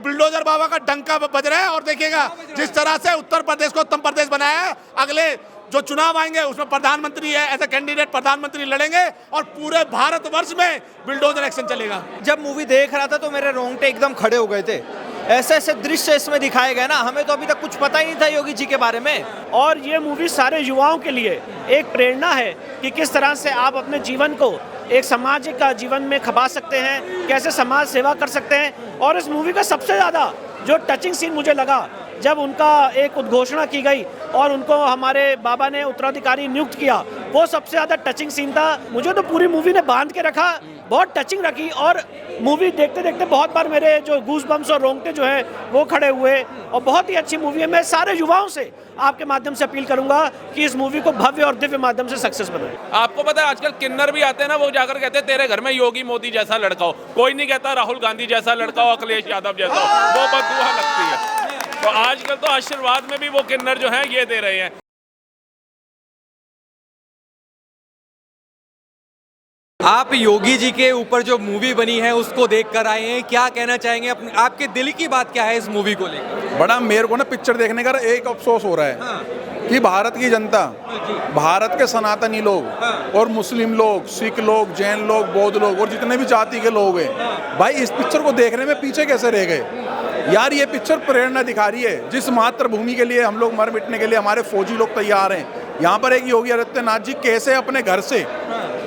Bulldozer बाबा का डंका बज रहा है और देखिएगा जिस तरह से उत्तर प्रदेश को उत्तम प्रदेश बनाया है। अगले जो चुनाव आएंगे उसमें प्रधानमंत्री है, एज ए कैंडिडेट प्रधानमंत्री लड़ेंगे और पूरे भारतवर्ष में बुलडोजर एक्शन चलेगा। जब मूवी देख रहा था तो मेरे रोंगटे एकदम खड़े हो गए थे। ऐसे ऐसे दृश्य इसमें दिखाए गए ना, हमें तो अभी तक कुछ पता ही नहीं था योगी जी के बारे में। और ये मूवी सारे युवाओं के लिए एक प्रेरणा है कि किस तरह से आप अपने जीवन को एक सामाजिक जीवन में खपा सकते हैं, कैसे समाज सेवा कर सकते हैं। और इस मूवी का सबसे ज़्यादा जो टचिंग सीन मुझे लगा जब उनका एक उद्घोषणा की गई और उनको हमारे बाबा ने उत्तराधिकारी नियुक्त किया, वो सबसे ज़्यादा टचिंग सीन था। मुझे तो पूरी मूवी ने बांध के रखा, बहुत टचिंग रखी। और मूवी देखते देखते बहुत बार मेरे जो गूज बम्स और रोंगटे जो है वो खड़े हुए। और बहुत ही अच्छी मूवी है। मैं सारे युवाओं से आपके माध्यम से अपील करूंगा कि इस मूवी को भव्य और दिव्य माध्यम से सक्सेस बनाएं। आपको पता है आजकल किन्नर भी आते हैं ना, वो जाकर कहते हैं तेरे घर में योगी मोदी जैसा लड़का हो। कोई नहीं कहता राहुल गांधी जैसा लड़का हो, अखिलेश यादव जैसा हो, वो बददुआ लगती है। तो आजकल तो आशीर्वाद में भी वो किन्नर जो है ये दे रहे हैं। आप योगी जी के ऊपर जो मूवी बनी है उसको देख कर आए हैं, क्या कहना चाहेंगे? आपके दिल की बात क्या है इस मूवी को लेकर? बड़ा मेरे को ना पिक्चर देखने का एक अफसोस हो रहा है कि भारत की जनता, भारत के सनातनी लोग और मुस्लिम लोग, सिख लोग, जैन लोग, बौद्ध लोग और जितने भी जाति के लोग हैं, भाई इस पिक्चर को देखने में पीछे कैसे रह गए यार। ये पिक्चर प्रेरणा दिखा रही है जिस मातृभूमि के लिए हम लोग मर मिटने के लिए हमारे फौजी लोग तैयार हैं। यहाँ पर एक योगी आदित्यनाथ जी कैसे अपने घर से,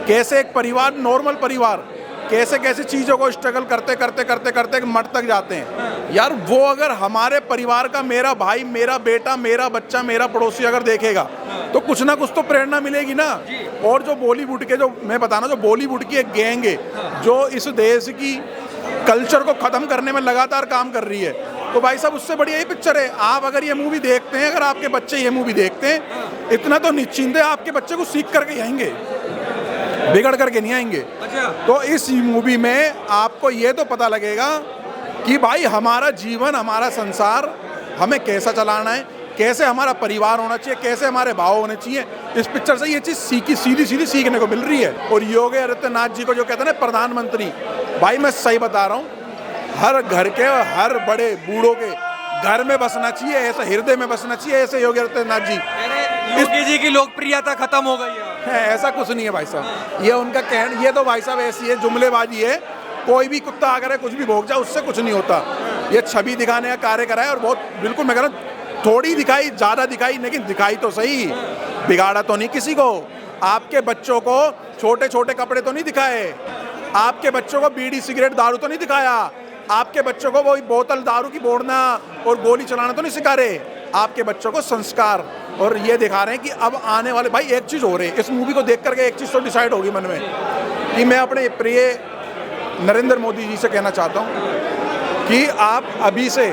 कैसे एक परिवार, नॉर्मल परिवार, कैसे कैसे चीज़ों को स्ट्रगल करते करते करते करते मर तक जाते हैं यार। वो अगर हमारे परिवार का, मेरा भाई, मेरा बेटा, मेरा बच्चा, मेरा पड़ोसी अगर देखेगा तो कुछ ना कुछ तो प्रेरणा मिलेगी ना। और जो बॉलीवुड के, जो मैं बताना, जो बॉलीवुड की एक गैंग है जो इस देश की कल्चर को ख़त्म करने में लगातार काम कर रही है, तो भाई साहब उससे बढ़िया यही पिक्चर है। आप अगर ये मूवी देखते हैं, अगर आपके बच्चे ये मूवी देखते हैं, इतना तो निश्चिंत है आपके बच्चे को सीख करके आएंगे, बिगड़ करके नहीं आएंगे। तो इस मूवी में आपको ये तो पता लगेगा कि भाई हमारा जीवन, हमारा संसार हमें कैसा चलाना है, कैसे हमारा परिवार होना चाहिए, कैसे हमारे भाव होने चाहिए। इस पिक्चर से ये चीज़ सीधी सीधी सीखने को मिल रही है। और योगी आदित्यनाथ जी को जो कहते हैं ना प्रधानमंत्री, भाई मैं सही बता रहा हूँ, हर घर के, हर बड़े बूढ़ों के घर में बसना चाहिए, ऐसे हृदय में बसना चाहिए ऐसे योगी आदित्यनाथ जी। योगी जी की लोकप्रियता खत्म हो गई है। ऐसा कुछ नहीं है भाई साहब, ये उनका कहना, ये तो भाई साहब ऐसी है जुमलेबाजी है। कोई भी कुत्ता अगर कुछ भी भोग जाए उससे कुछ नहीं होता। ये छवि दिखाने का कार्य करा है और बहुत, बिल्कुल मैं कह रहा हूँ, थोड़ी दिखाई, ज़्यादा दिखाई, लेकिन दिखाई तो सही, बिगाड़ा तो नहीं किसी को। आपके बच्चों को छोटे छोटे कपड़े तो नहीं दिखाए, आपके बच्चों को बीड़ी सिगरेट दारू तो नहीं दिखाया, आपके बच्चों को वही बोतल दारू की बोड़ना और गोली चलाना तो नहीं सिखा रहे। आपके बच्चों को संस्कार और ये दिखा रहे हैं कि अब आने वाले, भाई एक चीज़ हो रही है इस मूवी को देख करके, एक चीज़ तो डिसाइड होगी मन में कि मैं अपने प्रिय नरेंद्र मोदी जी से कहना चाहता हूँ कि आप अभी से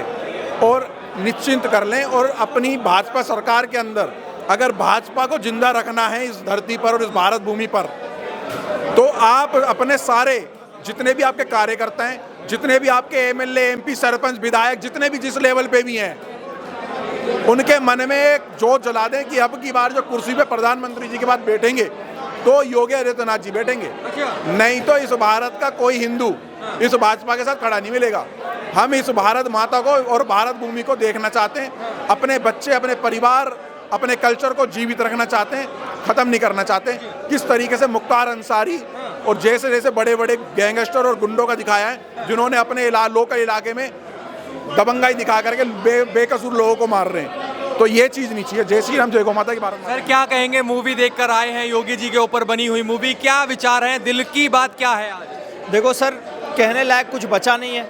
और निश्चिंत कर लें और अपनी भाजपा सरकार के अंदर अगर भाजपा को जिंदा रखना है इस धरती पर और इस भारत भूमि पर, तो आप अपने सारे जितने भी आपके कार्यकर्ता हैं, जितने भी आपके एमएलए, एमपी, सरपंच, विधायक, जितने भी जिस लेवल पे भी हैं, उनके मन में एक जोत जला दें कि अब की बार जो कुर्सी पे प्रधानमंत्री जी के बाद बैठेंगे तो योगी आदित्यनाथ जी बैठेंगे। नहीं तो इस भारत का कोई हिंदू इस भाजपा के साथ खड़ा नहीं मिलेगा। हम इस भारत माता को और भारत भूमि को देखना चाहते हैं, अपने बच्चे, अपने परिवार, अपने कल्चर को जीवित रखना चाहते हैं, ख़त्म नहीं करना चाहते। किस तरीके से मुख्तार अंसारी और जैसे जैसे बड़े बड़े गैंगस्टर और गुंडों का दिखाया है, जिन्होंने अपने लोकल इलाके में दबंगाई दिखा करके बेकसूर लोगों को मार रहे हैं, तो ये चीज़ नहीं चाहिए। जय श्री राम, जय गौ माता की भारत। सर क्या कहेंगे, मूवी देखकर आए हैं, योगी जी के ऊपर बनी हुई मूवी, क्या विचार हैं, दिल की बात क्या है आज? देखो सर, कहने लायक कुछ बचा नहीं है।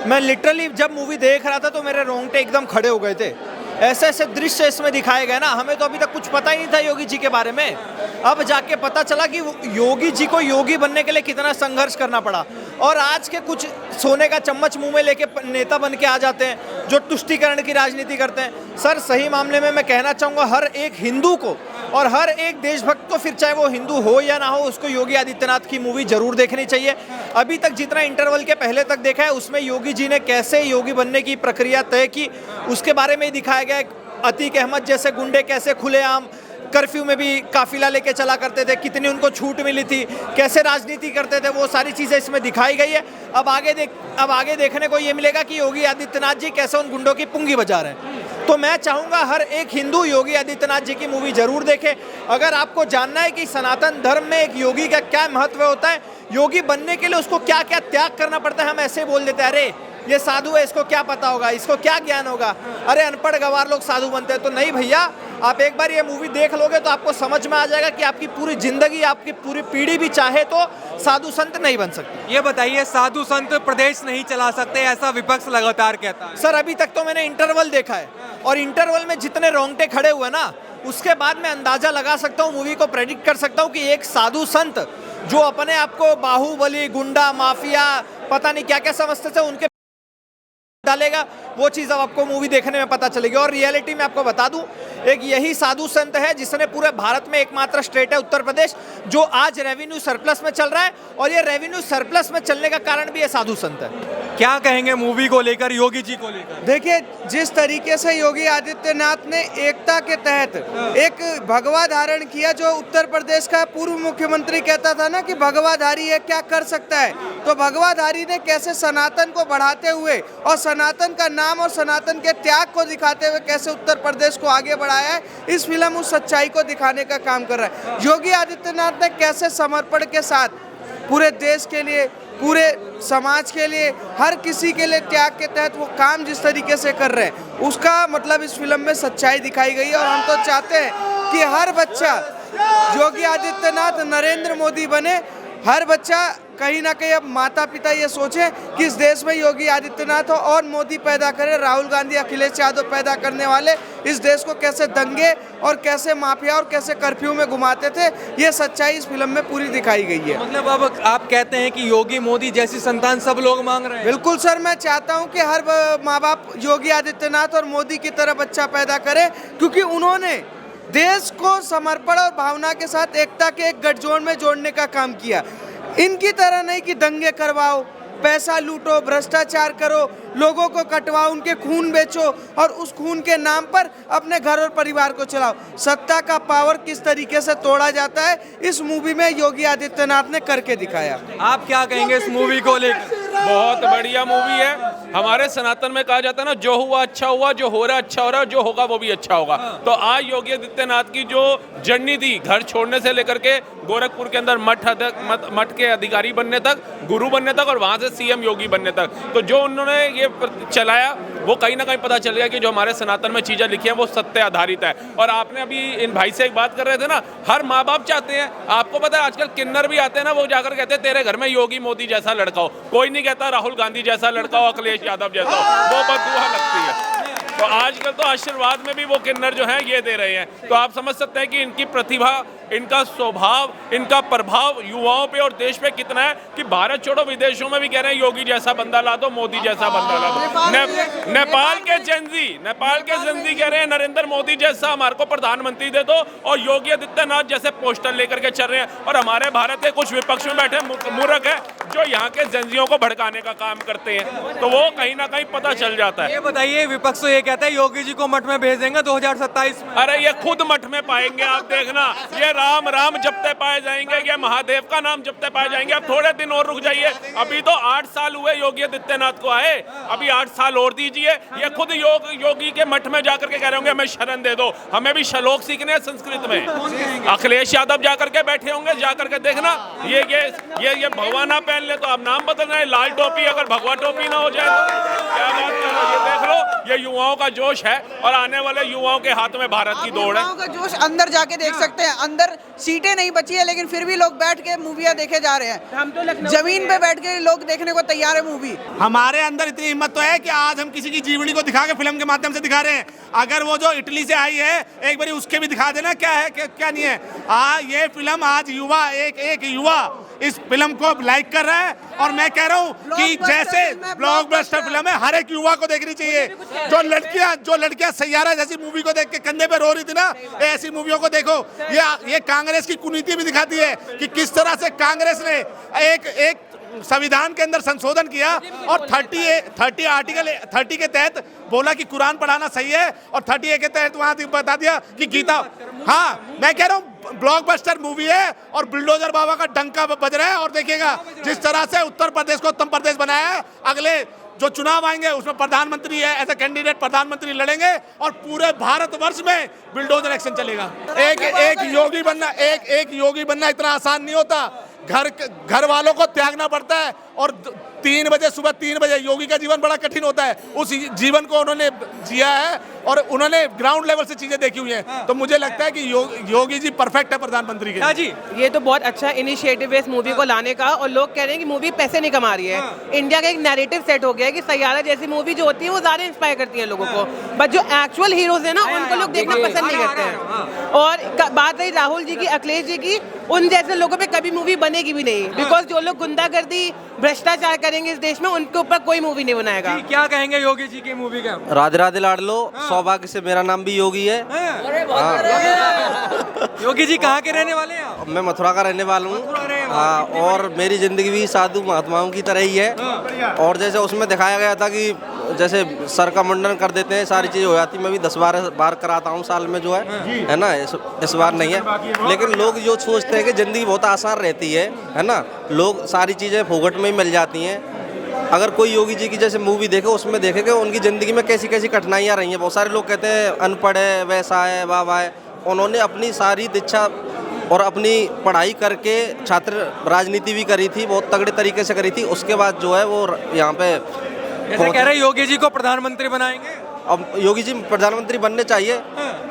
मैं लिटरली जब मूवी देख रहा था तो मेरे रोंगटे एकदम खड़े हो गए थे। ऐसे ऐसे दृश्य इसमें दिखाए गए ना, हमें तो अभी तक कुछ पता ही नहीं था योगी जी के बारे में। अब जाके पता चला कि योगी जी को योगी बनने के लिए कितना संघर्ष करना पड़ा। और आज के कुछ सोने का चम्मच मुंह में लेके नेता बन के आ जाते हैं जो तुष्टीकरण की राजनीति करते हैं। सर सही मामले में मैं कहना चाहूँगा, हर एक हिंदू को और हर एक देशभक्त को, फिर चाहे वो हिंदू हो या ना हो, उसको योगी आदित्यनाथ की मूवी जरूर देखनी चाहिए। अभी तक जितना इंटरवल के पहले तक देखा है उसमें योगी जी ने कैसे योगी बनने की प्रक्रिया तय की उसके बारे में ही दिखाया गया है। अतीक अहमद जैसे गुंडे कैसे खुलेआम कर्फ्यू में भी काफिला लेके चला करते थे, कितनी उनको छूट मिली थी, कैसे राजनीति करते थे, वो सारी चीज़ें इसमें दिखाई गई है। अब आगे देखने को ये मिलेगा कि योगी आदित्यनाथ जी कैसे उन गुंडों की पुंगी बजा रहे हैं। तो मैं चाहूँगा हर एक हिंदू योगी आदित्यनाथ जी की मूवी जरूर देखे। अगर आपको जानना है कि सनातन धर्म में एक योगी का क्या महत्व होता है, योगी बनने के लिए उसको क्या क्या त्याग करना पड़ता है, हम ऐसे बोल देते हैं अरे ये साधु है, इसको क्या पता होगा, इसको क्या ज्ञान होगा, अरे अनपढ़ गवार लोग साधु बनते हैं। तो नहीं भैया, आप एक बार ये मूवी देख लोगे तो आपको समझ में आ जाएगा कि आपकी पूरी जिंदगी, आपकी पूरी पीढ़ी भी चाहे तो साधु संत नहीं बन सकती। ये बताइए, साधु संत प्रदेश नहीं चला सकते, ऐसा विपक्ष लगातार कहता है। सर अभी तक तो मैंने इंटरवल देखा है, और इंटरवल में जितने रोंगटे खड़े हुए ना, उसके बाद मैं अंदाजा लगा सकता हूँ, मूवी को प्रेडिक्ट कर सकता हूँ कि एक साधु संत जो अपने आप को बाहुबली, गुंडा, माफिया, पता नहीं क्या क्या समझते थे, उनके डालेगा, वो चीज़ अब आपको मूवी देखने में पता चलेगी। और रियलिटी में आपको बता दूं, एक यही साधु संत है जिसने पूरे भारत में एकमात्र स्टेट है उत्तर प्रदेश जो आज रेवेन्यू सरप्लस में चल रहा है, और ये रेवेन्यू सरप्लस में चलने का कारण भी ये साधु संत है। क्या कहेंगे मूवी को लेकर, योगी जी को लेकर? देखिए, जिस तरीके से योगी आदित्यनाथ ने एकता के तहत एक भगवा धारण किया, जो उत्तर प्रदेश का पूर्व मुख्यमंत्री कहता था ना कि भगवाधारी है, क्या कर सकता है, तो भगवाधारी ने कैसे सनातन को बढ़ाते हुए और सनातन का नाम और सनातन के त्याग को दिखाते हुए कैसे उत्तर प्रदेश को आगे बढ़ाया है, इस फिल्म उस सच्चाई को दिखाने का काम कर रहा है। योगी आदित्यनाथ ने कैसे समर्पण के साथ पूरे देश के लिए, पूरे समाज के लिए, हर किसी के लिए त्याग के तहत वो काम जिस तरीके से कर रहे हैं, उसका मतलब इस फिल्म में सच्चाई दिखाई गई है। और हम तो चाहते हैं कि हर बच्चा योगी आदित्यनाथ नरेंद्र मोदी बने, हर बच्चा कहीं ना कहीं अब माता पिता ये सोचें कि इस देश में योगी आदित्यनाथ हो और मोदी पैदा करे, राहुल गांधी, अखिलेश यादव पैदा करने वाले इस देश को कैसे दंगे और कैसे माफिया और कैसे कर्फ्यू में घुमाते थे, ये सच्चाई इस फिल्म में पूरी दिखाई गई है। मतलब अब आप कहते हैं कि योगी मोदी जैसी संतान सब लोग मांग रहे हैं? बिल्कुल सर, मैं चाहता हूँ कि हर माँ बाप योगी आदित्यनाथ और मोदी की तरह बच्चा पैदा करे, क्योंकि उन्होंने देश को समर्पण और भावना के साथ एकता के एक गठजोड़ में जोड़ने का काम किया। इनकी तरह नहीं कि दंगे करवाओ, पैसा लूटो, भ्रष्टाचार करो, लोगों को कटवाओ, उनके खून बेचो और उस खून के नाम पर अपने घर और परिवार को चलाओ। सत्ता का पावर किस तरीके से तोड़ा जाता है, इस मूवी में योगी आदित्यनाथ ने करके दिखाया। आप क्या कहेंगे इस मूवी को लेकर? बहुत बढ़िया मूवी है। हमारे सनातन में कहा जाता है ना, जो हुआ अच्छा हुआ, जो हो रहा अच्छा हो रहा है, जो होगा वो भी अच्छा होगा। तो आज योगी आदित्यनाथ की जो जर्नी थी, घर छोड़ने से लेकर के गोरखपुर के अंदर मठ के अधिकारी बनने तक, गुरु बनने तक, और वहाँ से सीएम योगी बनने तक, तो जो उन्होंने ये चलाया, वो कहीं ना कहीं पता चल गया कि जो हमारे सनातन में चीज़ें लिखी हैं वो सत्य आधारित है। और आपने अभी इन भाई से एक बात कर रहे थे ना, हर माँ बाप चाहते हैं, आपको पता है आजकल किन्नर भी आते हैं ना, वो जाकर कहते हैं तेरे घर में योगी मोदी जैसा लड़का हो। कोई नहीं कहता राहुल गांधी जैसा लड़का हो, अखिलेश यादव जैसा हो, वो बददुआ लगती है। तो आजकल तो आशीर्वाद में भी वो किन्नर जो हैं ये दे रहे हैं। तो आप समझ सकते हैं कि इनकी प्रतिभा, इनका स्वभाव, इनका प्रभाव युवाओं पे और देश पे कितना है कि भारत छोड़ो विदेशों में भी कह रहे हैं योगी जैसा बंदा ला दो, मोदी जैसा बंदा ला दो। नेपाल के जेंजी कह रहे हैं नरेंद्र मोदी जैसा हमारे को प्रधानमंत्री दे दो, और योगी आदित्यनाथ जैसे पोस्टर लेकर के चल रहे हैं। और हमारे भारत के कुछ विपक्ष में बैठे मूर्ख है जो यहाँ के जेंजियों को भड़काने का काम करते हैं, तो वो कहीं ना कहीं पता चल जाता है। ये बताइए, विपक्ष तो ये कहता है योगी जी को मठ में भेज देंगे 2027 में। अरे ये खुद मठ में पाएंगे, आप देखना, ये राम राम जपते पाए जाएंगे, ये महादेव का नाम जपते पाए जाएंगे। अब थोड़े दिन और रुक जाइए, अभी तो 8 साल हुए योगी आदित्यनाथ को आए, अभी 8 साल और दीजिए। ये खुद योगी के मठ में जाकर के कह रहे होंगे हमें शरण दे दो, हमें भी श्लोक सीखने हैं संस्कृत में। अखिलेश यादव जाकर के बैठे होंगे, जाकर के देखना, ये भगवा ना पहन ले तो आप नाम बदल रहे हैं, लाल टोपी अगर भगवा टोपी ना हो जाए तो क्या बात कर रहे हो। ये देख लो, ये युवाओं का जोश है, और आने वाले युवाओं के हाथ में भारत की दौड़ है। युवाओं का जोश अंदर जाके देख सकते हैं, अंदर सीटें नहीं बची है, लेकिन फिर भी लोग बैठ के मूवियाँ देखे जा रहे हैं। हम तो जमीन पे बैठ के लोग देखने को तैयार है मूवी। हमारे अंदर इतनी हिम्मत तो है कि आज हम किसी की जीवनी को दिखा के फिल्म के माध्यम से दिखा रहे हैं। अगर वो जो इटली से आई है, एक बार उसके भी दिखा देना क्या है क्या नहीं है। ये फिल्म आज युवा, एक युवा इस फिल्म को लाइक कर रहा है, और मैं कह रहा हूँ कि जैसे ब्लॉकबस्टर फिल्म है, हर एक युवा को देखनी चाहिए। जो लड़कियां सैयारा जैसी मूवी को देख के कंधे पे रो रही थी ना, ऐसी मूवियों को देखो। ये कांग्रेस की कुनीति भी दिखाती है कि किस तरह से कांग्रेस ने एक संविधान के अंदर संशोधन किया और 30 के तहत बोला कि कुरान पढ़ाना सही है और 30A के तहत वहां बता दिया कि गीता। हाँ, मैं कह रहा हूँ ब्लॉकबस्टर मूवी है और बुलडोजर बाबा का डंका बज रहा है। और देखिएगा जिस तरह से उत्तर प्रदेश को उत्तम प्रदेश बनाया है, अगले जो चुनाव आएंगे उसमें प्रधानमंत्री है, एज ए कैंडिडेट प्रधानमंत्री लड़ेंगे और पूरे भारतवर्ष में बुलडोजर एक्शन चलेगा। एक योगी बनना इतना आसान नहीं होता। घर वालों को त्यागना पड़ता है और 3 बजे सुबह 3 बजे योगी का जीवन बड़ा कठिन होता है। उस जीवन को उन्होंने जिया है और उन्होंने ग्राउंड लेवल से चीजें देखी हुई हैं। तो मुझे लगता है कि योगी जी परफेक्ट है प्रधानमंत्री के। जी, ये तो बहुत अच्छा इनिशिएटिव है इस मूवी को लाने का। और लोग कह रहे हैं कि मूवी पैसे नहीं कमा रही है। इंडिया का एक नैरेटिव सेट हो गया है कि सैयारा जैसी मूवी जो होती है वो ज्यादा इंस्पायर करती है लोगों को, बट जो एक्चुअल हीरोज है ना उनको लोग देखना पसंद नहीं करते हैं। और बात रही राहुल जी की, अखिलेश जी की, उन जैसे लोगों पे कभी मूवी बनेगी भी नहीं, बिकॉज जो लोग गुंडागर्दी भ्रष्टाचार करेंगे इस देश में उनके ऊपर कोई मूवी नहीं बनाएगा। क्या कहेंगे योगी जी की मूवी का? राधे राधे लाडलो, सौभाग्य से मेरा नाम भी योगी है। योगी जी कहाँ के रहने वाले हैं? मैं मथुरा का रहने वाला हूँ। हाँ, और मेरी जिंदगी भी साधु महात्माओं की तरह ही है। और जैसे उसमें दिखाया गया था कि जैसे सर का मुंडन कर देते हैं, सारी चीज़ें हो जाती। मैं भी 10-12 बार कराता हूँ साल में, जो है ना। इस बार नहीं है, लेकिन लोग जो सोचते हैं कि ज़िंदगी बहुत आसान रहती है ना, लोग सारी चीज़ें फोगट में ही मिल जाती हैं। अगर कोई योगी जी की जैसे मूवी देखे, उसमें देखे कि उनकी ज़िंदगी में कैसी कैसी कठिनाइयाँ रही हैं। बहुत सारे लोग कहते हैं अनपढ़ है, वैसा है, वाह है। उन्होंने अपनी सारी दीक्षा और अपनी पढ़ाई करके छात्र राजनीति भी करी थी, बहुत तगड़े तरीके से करी थी। उसके बाद जो है वो यहाँ पे ऐसे कह रहे हैं योगी जी को प्रधानमंत्री बनाएंगे। अब योगी जी प्रधानमंत्री बनने चाहिए।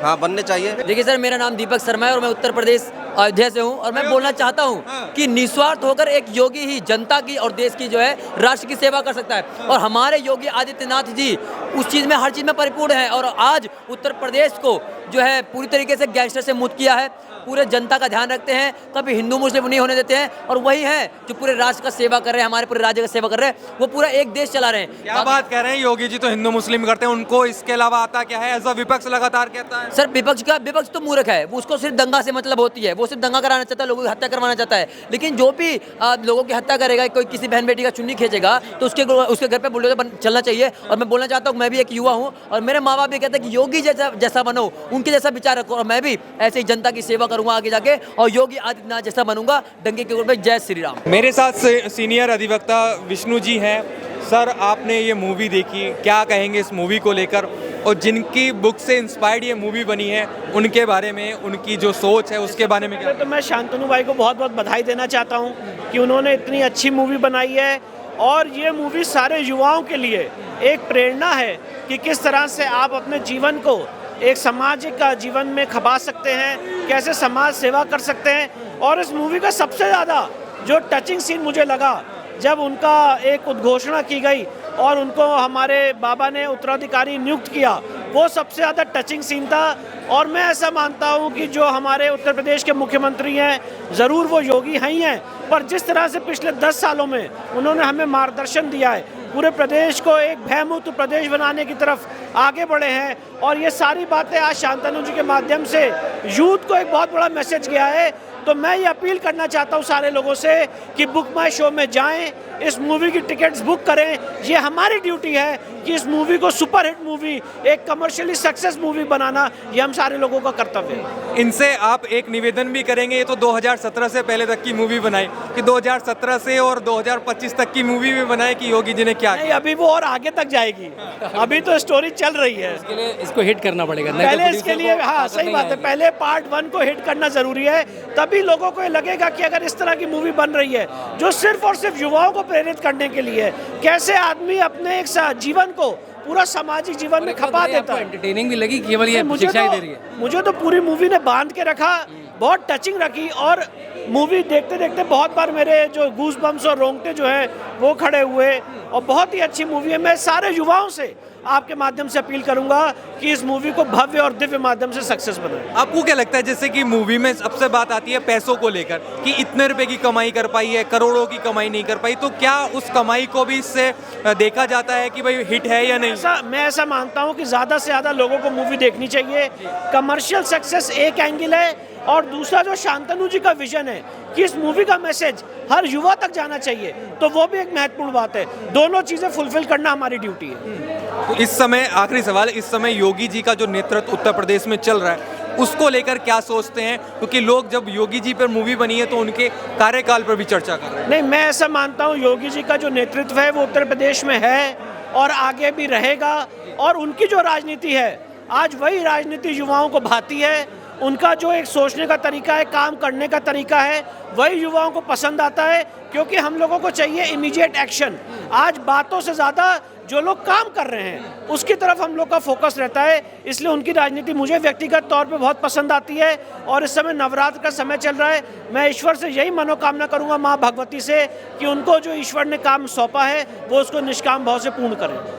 हाँ, बनने चाहिए। देखिए सर, मेरा नाम दीपक शर्मा है और मैं उत्तर प्रदेश अयोध्या से हूँ। और मैं बोलना चाहता हूँ कि निस्वार्थ होकर एक योगी ही जनता की और देश की जो है राष्ट्र की सेवा कर सकता है। और हमारे योगी आदित्यनाथ जी उस चीज़ में, हर चीज़ में परिपूर्ण है। और आज उत्तर प्रदेश को जो है पूरी तरीके से गैंगस्टर से मुक्त किया है। पूरे जनता का ध्यान रखते हैं, कभी हिंदू मुस्लिम नहीं होने देते हैं। और वही है जो पूरे राष्ट्र का सेवा कर रहे हैं, हमारे पूरे राज्य का सेवा कर रहे हैं। वो पूरा एक देश चला रहे हैं। क्या बात कह रहे हैं, योगी जी तो हिंदू मुस्लिम करते हैं, उनको इसके अलावा आता क्या है? ऐसा विपक्ष लगातार कहता है। सर विपक्ष तो मूर्ख है, उसको सिर्फ दंगा से मतलब होती है। वो सिर्फ दंगा कराना चाहता है, लोगों की हत्या करवाना चाहता है। लेकिन जो भी लोगों की हत्या करेगा, कोई किसी बहन बेटी का चुन्नी खींचेगा, तो उसके घर पे बुलडोजर चलना चाहिए। और मैं बोलना चाहता हूँ, मैं भी एक युवा हूँ और मेरे माँ बाप भी कहते हैं कि योगी जैसा बनो, उनके जैसा विचार रखो। और मैं भी ऐसे ही जनता की सेवा करूँगा आगे जाके और योगी आदित्यनाथ जैसा बनूंगा, डंके के ऊपर में। जय श्री राम। मेरे साथ सीनियर अधिवक्ता विष्णु जी हैं। सर, आपने ये मूवी देखी, क्या कहेंगे इस मूवी को लेकर? और जिनकी बुक से इंस्पायर्ड ये मूवी बनी है, उनके बारे में, उनकी जो सोच है उसके बारे में क्या? तो मैं शांतनु भाई को बहुत बहुत बधाई देना चाहता हूँ कि उन्होंने इतनी अच्छी मूवी बनाई है। और ये मूवी सारे युवाओं के लिए एक प्रेरणा है कि किस तरह से आप अपने जीवन को एक सामाजिक जीवन में खपा सकते हैं, कैसे समाज सेवा कर सकते हैं। और इस मूवी का सबसे ज़्यादा जो टचिंग सीन मुझे लगा, जब उनका एक उद्घोषणा की गई और उनको हमारे बाबा ने उत्तराधिकारी नियुक्त किया, वो सबसे ज़्यादा टचिंग सीन था। और मैं ऐसा मानता हूँ कि जो हमारे उत्तर प्रदेश के मुख्यमंत्री हैं, ज़रूर वो योगी हैं ही हैं, पर जिस तरह से पिछले 10 सालों में उन्होंने हमें मार्गदर्शन दिया है, पूरे प्रदेश को एक भयमुक्त प्रदेश बनाने की तरफ आगे बढ़े हैं। और ये सारी बातें आज शांतनु जी के माध्यम से यूथ को एक बहुत बड़ा मैसेज गया है। तो मैं ये अपील करना चाहता हूँ सारे लोगों से कि बुक माई शो में जाएं, इस मूवी की टिकट्स बुक करें। ये हमारी ड्यूटी है कि इस मूवी को सुपरहिट मूवी, एक कमर्शियली सक्सेस मूवी बनाना, ये हम सारे लोगों का कर्तव्य है। इनसे आप एक निवेदन भी करेंगे, ये तो 2017 से पहले तक की मूवी बनाई, कि 2017 से और 2025 तक की मूवी भी बनाए कि योगी जी ने क्या नहीं, अभी वो और आगे तक जाएगी। अभी तो स्टोरी चल रही है, इसके लिए इसको हिट करना पड़ेगा पहले इसके लिए। हाँ, सही बात है, पहले पार्ट 1 को हिट करना जरूरी है, तभी लोगों को ये लगेगा कि अगर इस तरह की मूवी बन रही है जो सिर्फ और सिर्फ युवाओं को प्रेरित करने के लिए, कैसे आदमी अपने एक जीवन को पूरा सामाजिक जीवन में खपा देता है। एंटरटेनिंग भी लगी, केवल ये शिक्षा ही दे रही है। मुझे तो पूरी मूवी ने बांध के रखा, बहुत टचिंग रखी। और मूवी देखते देखते बहुत बार मेरे जो गूज बम्स और रोंगटे जो हैं वो खड़े हुए। और बहुत ही अच्छी मूवी है। मैं सारे युवाओं से आपके माध्यम से अपील करूंगा कि इस मूवी को भव्य और दिव्य माध्यम से सक्सेस बनाएं। आपको क्या लगता है, जैसे कि मूवी में सबसे बात आती है पैसों को लेकर कि इतने रुपए की कमाई कर पाई है, करोड़ों की कमाई नहीं कर पाई, तो क्या उस कमाई को भी इससे देखा जाता है कि भाई हिट है या नहीं? मैं ऐसा मानता हूं कि ज़्यादा से ज़्यादा लोगों को मूवी देखनी चाहिए। कमर्शियल सक्सेस एक एंगल है और दूसरा जो शांतनु जी का विजन है कि इस मूवी का मैसेज हर युवा तक जाना चाहिए, तो वो भी एक महत्वपूर्ण बात है। दोनों चीज़ें फुलफिल करना हमारी ड्यूटी है। तो इस समय आखिरी सवाल, इस समय योगी जी का जो नेतृत्व उत्तर प्रदेश में चल रहा है उसको लेकर क्या सोचते हैं? क्योंकि लोग जब योगी जी पर मूवी बनी है तो उनके कार्यकाल पर भी चर्चा कर रहे हैं। नहीं, मैं ऐसा मानता हूँ योगी जी का जो नेतृत्व है वो उत्तर प्रदेश में है और आगे भी रहेगा, और उनकी जो राजनीति है आज वही राजनीति युवाओं को भाती है। उनका जो एक सोचने का तरीका है, काम करने का तरीका है, वही युवाओं को पसंद आता है, क्योंकि हम लोगों को चाहिए इमीडिएट एक्शन। आज बातों से ज़्यादा जो लोग काम कर रहे हैं उसकी तरफ हम लोग का फोकस रहता है, इसलिए उनकी राजनीति मुझे व्यक्तिगत तौर पे बहुत पसंद आती है। और इस समय नवरात्र का समय चल रहा है, मैं ईश्वर से यही मनोकामना करूंगा, माँ भगवती से, कि उनको जो ईश्वर ने काम सौंपा है वो उसको निष्काम भाव से पूर्ण करें।